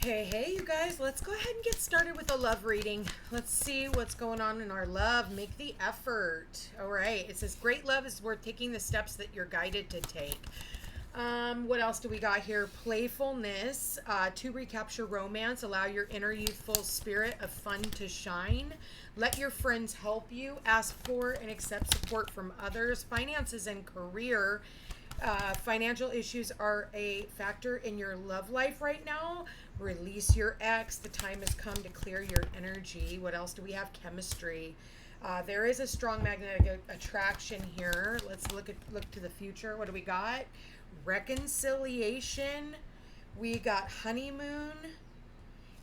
Hey, you guys, let's go ahead and get started with a love reading. Let's see what's going on in our love. Make the effort. All right. It says, great love is worth taking the steps that you're guided to take. What else do we got here? Playfulness, to recapture romance, allow your inner youthful spirit of fun to shine. Let your friends help you. Ask for and accept support from others. Finances and career. Financial issues are a factor in your love life right now. Release your ex. The time has come to clear your energy. What else do we have? Chemistry. There is a strong magnetic attraction here. Let's look to the future. What do we got? Reconciliation. We got honeymoon.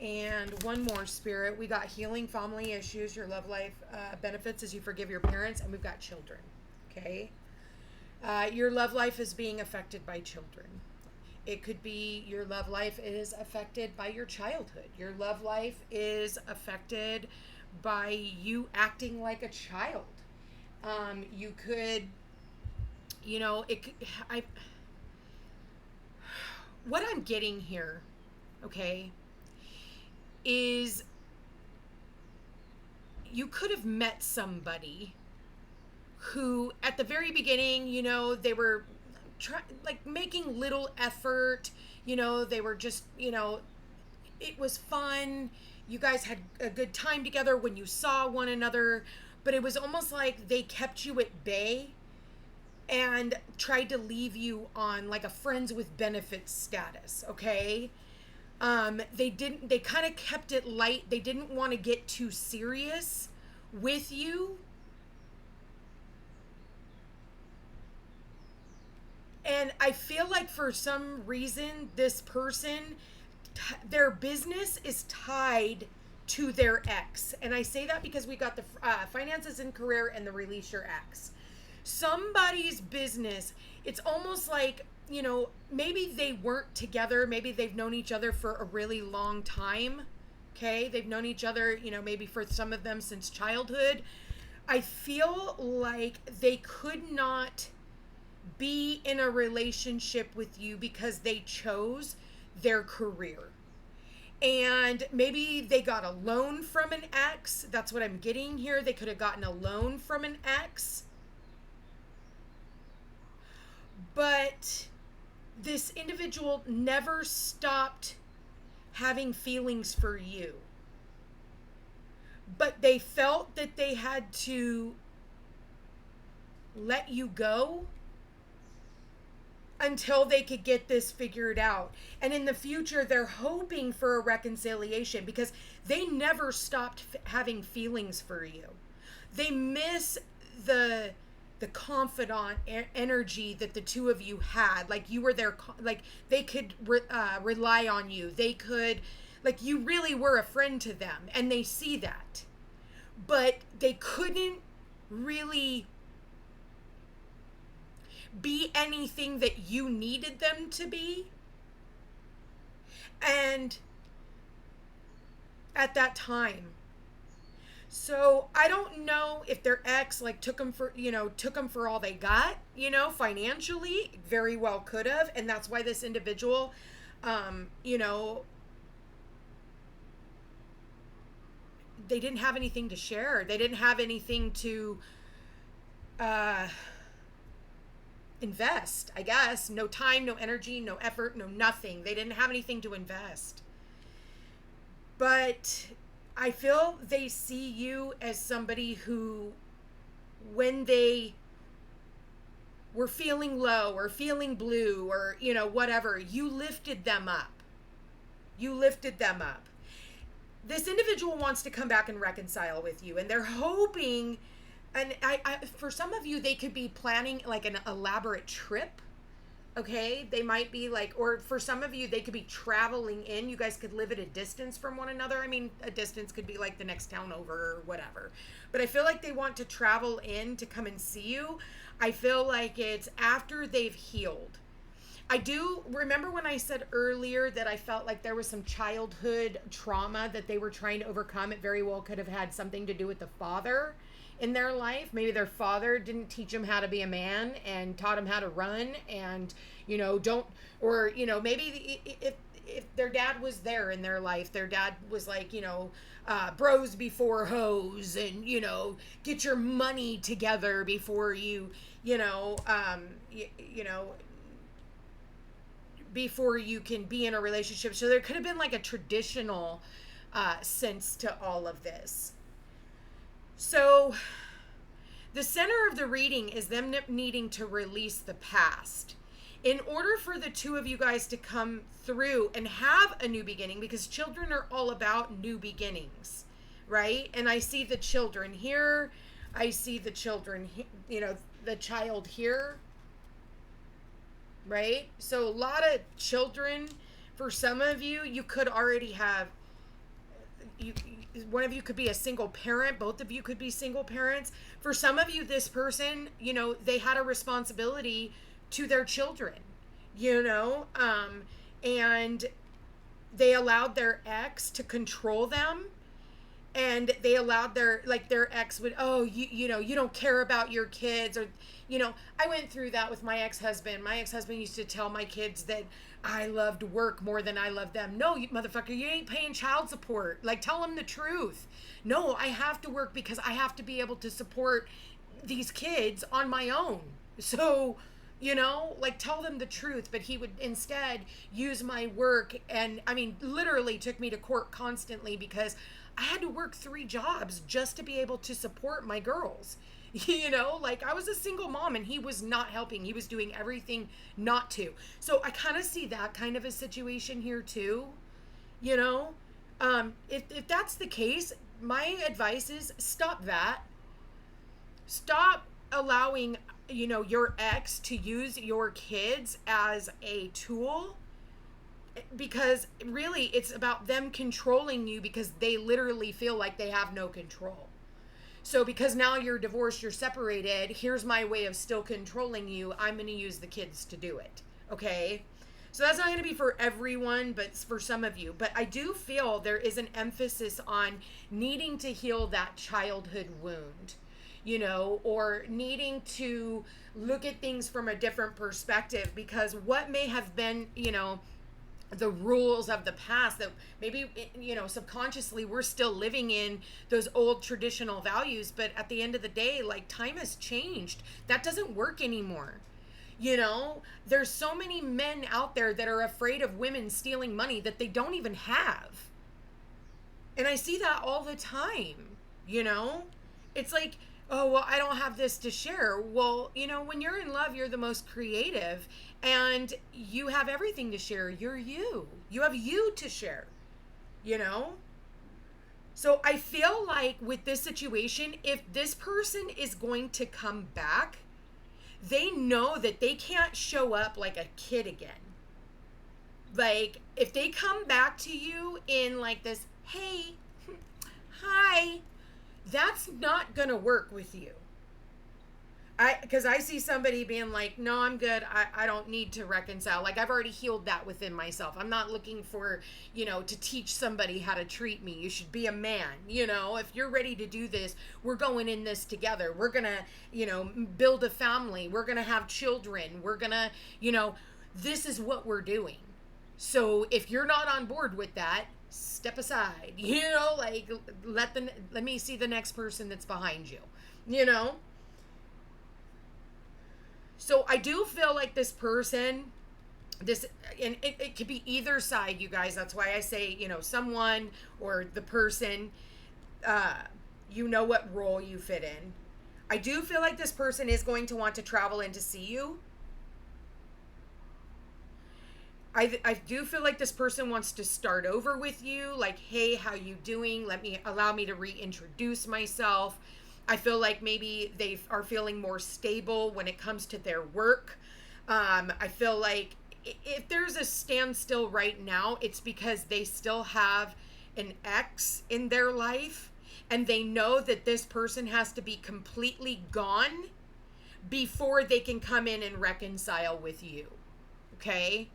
And one more, spirit. We got healing family issues. Your love life benefits as you forgive your parents. And we've got children. Okay. Your love life is being affected by children. It could be your love life is affected by your childhood. Your love life is affected by you acting like a child. You could, what I'm getting here, okay, is you could have met somebody who at the very beginning, they were making little effort, they were just, it was fun. You guys had a good time together when you saw one another, but it was almost like they kept you at bay and tried to leave you on like a friends with benefits status. Okay. They kind of kept it light. They didn't want to get too serious with you. And I feel like for some reason, this person, their business is tied to their ex. And I say that because we got the finances and career and the release your ex. Somebody's business, it's almost like, maybe they weren't together. Maybe they've known each other for a really long time. Okay. They've known each other, maybe for some of them since childhood. I feel like they could not be in a relationship with you because they chose their career. And maybe they got a loan from an ex. That's what I'm getting here. They could have gotten a loan from an ex. But this individual never stopped having feelings for you. But they felt that they had to let you go until they could get this figured out. And in the future, they're hoping for a reconciliation because they never stopped having feelings for you. They miss the confidant energy that the two of you had. Like you were their, like they could rely on you. They could, like you really were a friend to them, and they see that. But they couldn't really be anything that you needed them to be. And at that time. So I don't know if their ex took them for all they got, financially. Very well could have. And that's why this individual, they didn't have anything to share. They didn't have anything to invest, I guess. No time, no energy, no effort, no nothing. They didn't have anything to invest. But I feel they see you as somebody who, when they were feeling low or feeling blue or, whatever, you lifted them up. You lifted them up. This individual wants to come back and reconcile with you, and they're hoping. And I, for some of you, they could be planning like an elaborate trip. Okay. They might be or for some of you, they could be traveling in. You guys could live at a distance from one another. I mean, a distance could be like the next town over or whatever. But I feel like they want to travel in to come and see you. I feel like it's after they've healed. I do remember when I said earlier that I felt like there was some childhood trauma that they were trying to overcome. It very well could have had something to do with the father in their life. Maybe their father didn't teach them how to be a man and taught them how to run, and maybe if their dad was there in their life, their dad was like, bros before hoes, and, get your money together before before you can be in a relationship. So there could have been like a traditional sense to all of this. So the center of the reading is them needing to release the past. In order for the two of you guys to come through and have a new beginning, because children are all about new beginnings, right? And I see the children here. I see the children, the child here, right? So a lot of children. For some of you, you could already have, one of you could be a single parent. Both of you could be single parents. For some of you, this person, they had a responsibility to their children, and they allowed their ex to control them, and they allowed their ex would, you don't care about your kids, or, I went through that with my ex-husband. My ex-husband used to tell my kids that I loved work more than I loved them. No, you motherfucker, you ain't paying child support. Like, tell them the truth. No, I have to work because I have to be able to support these kids on my own. So, tell them the truth. But he would instead use my work, and literally took me to court constantly because I had to work 3 jobs just to be able to support my girls. I was a single mom, and he was not helping. He was doing everything not to. So I kind of see that kind of a situation here too. If that's the case, my advice is stop that. Stop allowing, your ex to use your kids as a tool, because really it's about them controlling you because they literally feel like they have no control. So because now you're divorced, you're separated, here's my way of still controlling you. I'm going to use the kids to do it. Okay? So that's not going to be for everyone, but for some of you. But I do feel there is an emphasis on needing to heal that childhood wound, or needing to look at things from a different perspective, because what may have been, the rules of the past that maybe, subconsciously we're still living in those old traditional values. But at the end of the day, time has changed. That doesn't work anymore. There's so many men out there that are afraid of women stealing money that they don't even have. And I see that all the time, It's like, oh, well, I don't have this to share. Well, when you're in love, you're the most creative, and you have everything to share. You're you. You have you to share, So I feel like with this situation, if this person is going to come back, they know that they can't show up like a kid again. Like, if they come back to you in this, hey, hi, that's not gonna work with you. Because I see somebody being like, no, I'm good. I don't need to reconcile. I've already healed that within myself. I'm not looking for, to teach somebody how to treat me. You should be a man. If you're ready to do this, we're going in this together. We're going to, build a family. We're going to have children. We're going to, this is what we're doing. So if you're not on board with that, step aside, let me see the next person that's behind you, So I do feel like this person, and it could be either side, you guys. That's why I say, someone or the person, what role you fit in. I do feel like this person is going to want to travel in to see you. I do feel like this person wants to start over with you. Like, hey, how you doing? Allow me to reintroduce myself. I feel like maybe they are feeling more stable when it comes to their work. I feel like if there's a standstill right now, it's because they still have an ex in their life, and they know that this person has to be completely gone before they can come in and reconcile with you. Okay?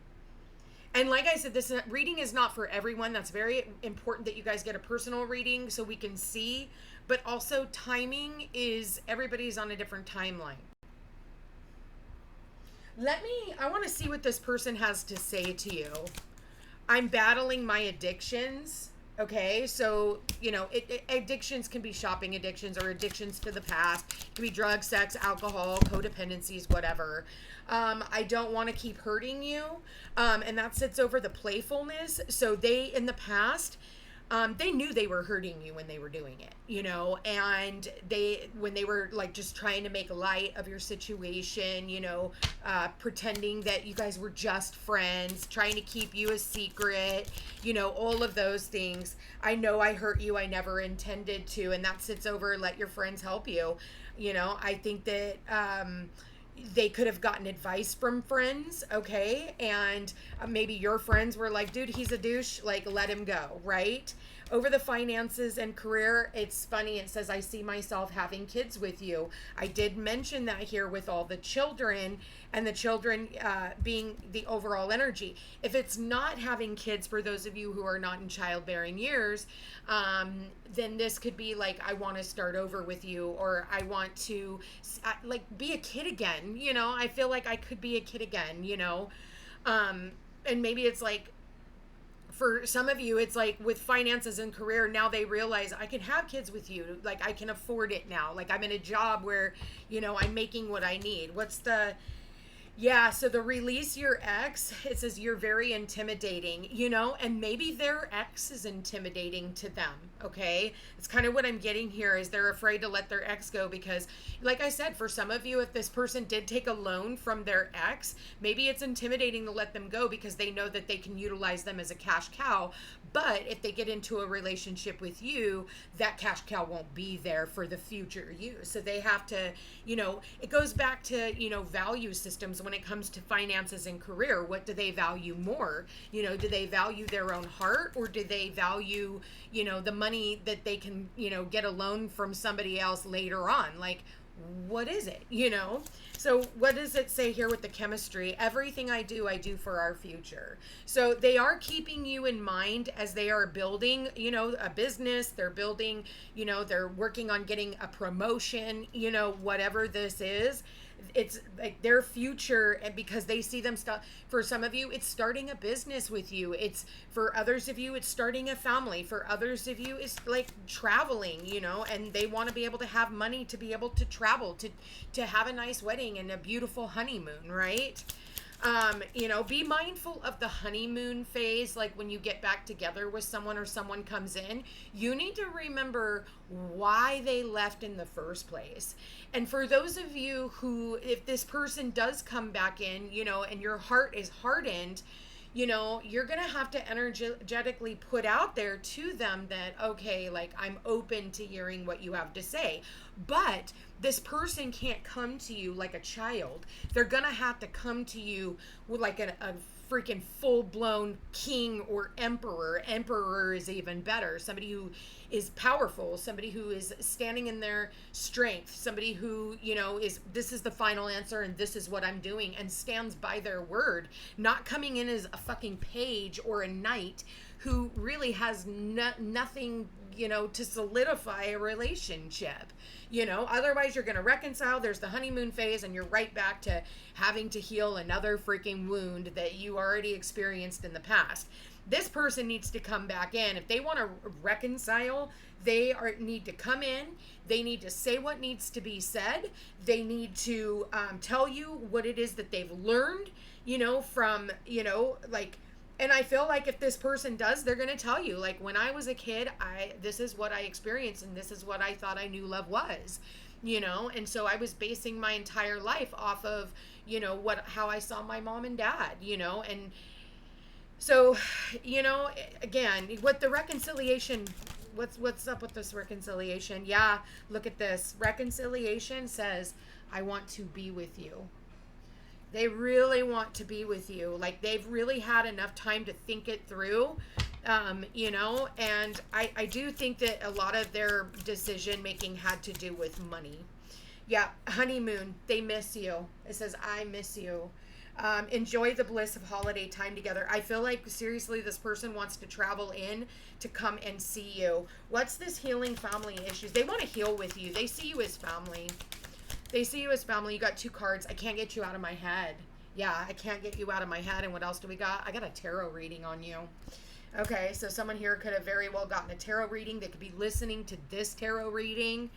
And like I said, this reading is not for everyone. That's very important that you guys get a personal reading so we can see. But also timing is, everybody's on a different timeline. I want to see what this person has to say to you. I'm battling my addictions. Okay, so addictions can be shopping addictions or addictions to the past. It can be drugs, sex, alcohol, codependencies, whatever. I don't want to keep hurting you, and that sits over the playfulness. So they, in the past, they knew they were hurting you when they were doing it, and when they were like just trying to make light of your situation, pretending that you guys were just friends, trying to keep you a secret, all of those things. I know I hurt you. I never intended to. And that sits over, let your friends help you. I think that, they could have gotten advice from friends, okay? And maybe your friends were like, dude, he's a douche, like, let him go, right? Over the finances and career, it's funny. It says, I see myself having kids with you. I did mention that here with all the children, and the children being the overall energy. If it's not having kids, for those of you who are not in childbearing years, then this could be like, I want to start over with you, or I want to like be a kid again. I feel like I could be a kid again, and maybe it's like, for some of you, it's like with finances and career, now they realize I can have kids with you. Like, I can afford it now. Like, I'm in a job where, I'm making what I need. Yeah, so the release your ex, it says you're very intimidating, and maybe their ex is intimidating to them, okay? It's kind of what I'm getting here, is they're afraid to let their ex go because, like I said, for some of you, if this person did take a loan from their ex, maybe it's intimidating to let them go because they know that they can utilize them as a cash cow. But if they get into a relationship with you, that cash cow won't be there for the future use. So they have to, it goes back to, value systems when it comes to finances and career. What do they value more? Do they value their own heart, or do they value, the money that they can, get a loan from somebody else later on? Like, what is it, So what does it say here with the chemistry? Everything I do for our future. So they are keeping you in mind as they are building, a business. They're building, they're working on getting a promotion, whatever this is. It's like their future, and because they see them for some of you, it's starting a business with you. It's for others of you, it's starting a family. For others of you, it's like traveling, and they want to be able to have money to be able to travel, to have a nice wedding and a beautiful honeymoon, right? Be mindful of the honeymoon phase. Like when you get back together with someone or someone comes in, you need to remember why they left in the first place. And for those of you who, if this person does come back in, and your heart is hardened, you're going to have to energetically put out there to them that, okay, like, I'm open to hearing what you have to say. But this person can't come to you like a child. They're going to have to come to you with like a freaking full-blown king or emperor. Emperor is even better. Somebody who is powerful, somebody who is standing in their strength, somebody who, this is the final answer and this is what I'm doing, and stands by their word, not coming in as a fucking page or a knight who really has nothing, to solidify a relationship. Otherwise you're going to reconcile. There's the honeymoon phase, and you're right back to having to heal another freaking wound that you already experienced in the past. This person needs to come back in. If they want to reconcile, they need to come in. They need to say what needs to be said. They need to tell you what it is that they've learned, from, and I feel like if this person does, they're going to tell you, like, when I was a kid, this is what I experienced, and this is what I thought I knew love was, and so I was basing my entire life off of, how I saw my mom and dad, and so, again, with the reconciliation, what's up with this reconciliation? Yeah, look at this. Reconciliation says, I want to be with you. They really want to be with you. Like, they've really had enough time to think it through, and I do think that a lot of their decision making had to do with money. Yeah, honeymoon, they miss you. It says, I miss you. Enjoy the bliss of holiday time together. I feel like, seriously, this person wants to travel in to come and see you. What's this healing family issues? They want to heal with you. They see you as family. They see you as family. You got two cards. I can't get you out of my head. Yeah, I can't get you out of my head. And what else do we got? I got a tarot reading on you. Okay, so someone here could have very well gotten a tarot reading. They could be listening to this tarot reading.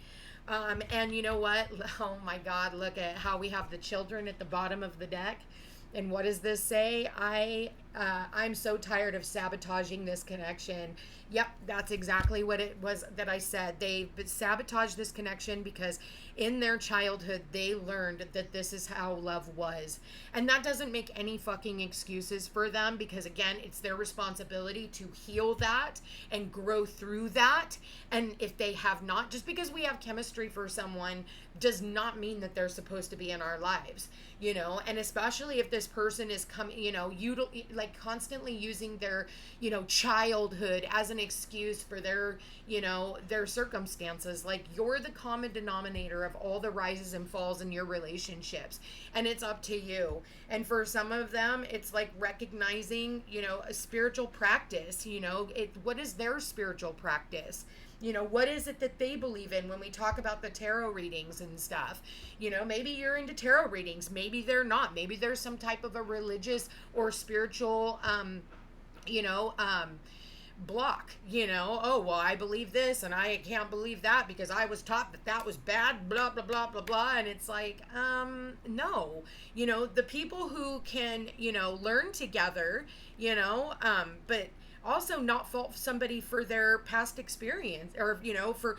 And you know what? Oh my God, look at how we have the children at the bottom of the deck. And what does this say? I'm so tired of sabotaging this connection. Yep, that's exactly what it was that I said. They sabotaged this connection because in their childhood, they learned that this is how love was. And that doesn't make any fucking excuses for them because, again, it's their responsibility to heal that and grow through that. And if they have not, just because we have chemistry for someone does not mean that they're supposed to be in our lives, you know, and especially if this person is coming, you know, like constantly using their, you know, childhood as an excuse for their, you know, their circumstances. Like, you're the common denominator of all the rises and falls in your relationships, and it's up to you. And for some of them, it's like recognizing, you know, a spiritual practice, you know, what is their spiritual practice? You know, what is it that they believe in when we talk about the tarot readings and stuff? You know, maybe you're into tarot readings. Maybe they're not. Maybe there's some type of a religious or spiritual, block, you know. Oh, well, I believe this and I can't believe that because I was taught that that was bad, blah, blah, blah, blah, blah. And it's like, no, you know, the people who can, you know, learn together, you know, but also not fault somebody for their past experience or, you know, for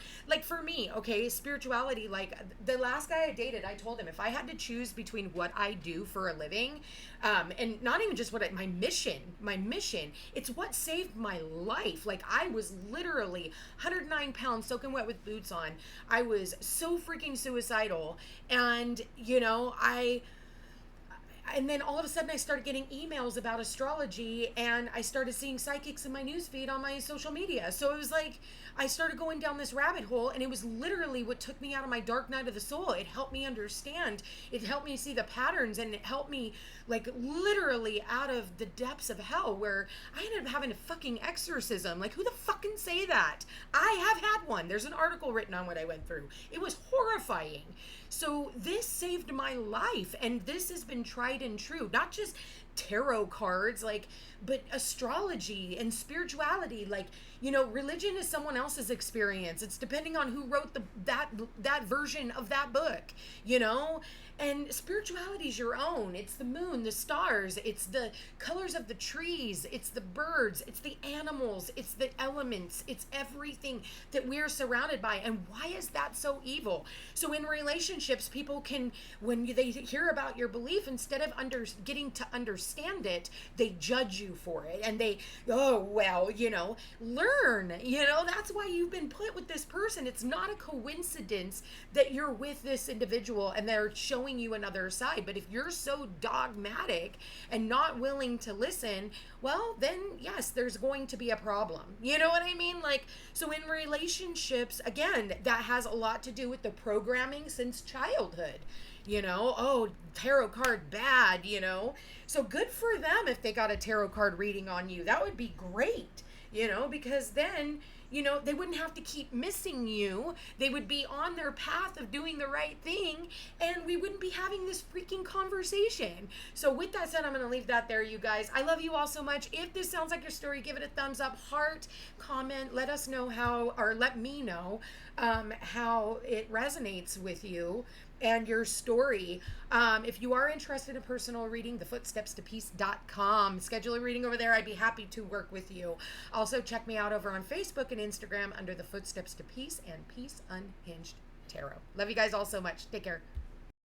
me, okay, spirituality, like the last guy I dated, I told him if I had to choose between what I do for a living, and not even just my mission, it's what saved my life. Like, I was literally 109 pounds soaking wet with boots on. I was so freaking suicidal. And, you know, and then all of a sudden I started getting emails about astrology and I started seeing psychics in my newsfeed on my social media. So it was like I started going down this rabbit hole, and it was literally what took me out of my dark night of the soul. It helped me understand. It helped me see the patterns, and it helped me like literally out of the depths of hell where I ended up having a fucking exorcism. Like, who the fucking say that? I have had one. There's an article written on what I went through. It was horrifying. So this saved my life, and this has been tried and true. Not just tarot cards, like, but astrology and spirituality. Like, you know, religion is someone else's experience. It's depending on who wrote that version of that book, you know. And spirituality is your own. It's the moon, the stars, it's the colors of the trees, it's the birds, it's the animals, it's the elements, it's everything that we're surrounded by. And why is that so evil? So in relationships, people can, when they hear about your belief, instead of getting to understand it, they judge you for it. And they, oh, well, you know, learn, you know, that's why you've been put with this person. It's not a coincidence that you're with this individual and they're showing you another side. But if you're so dogmatic and not willing to listen, well, then yes, there's going to be a problem. You know what I mean? Like, so in relationships, again, that has a lot to do with the programming since childhood. You know, oh, tarot card bad, you know. So good for them if they got a tarot card reading on you. That would be great, you know, because then, you know, they wouldn't have to keep missing you. They would be on their path of doing the right thing, and we wouldn't be having this freaking conversation. So with that said, I'm going to leave that there, you guys. I love you all so much. If this sounds like your story, give it a thumbs up, heart, comment, let us know how, or let me know how it resonates with you and your story. If you are interested in personal reading, thefootstepstopeace.com. Schedule a reading over there. I'd be happy to work with you. Also, check me out over on Facebook and Instagram under The Footsteps to Peace and Peace Unhinged Tarot. Love you guys all so much. Take care.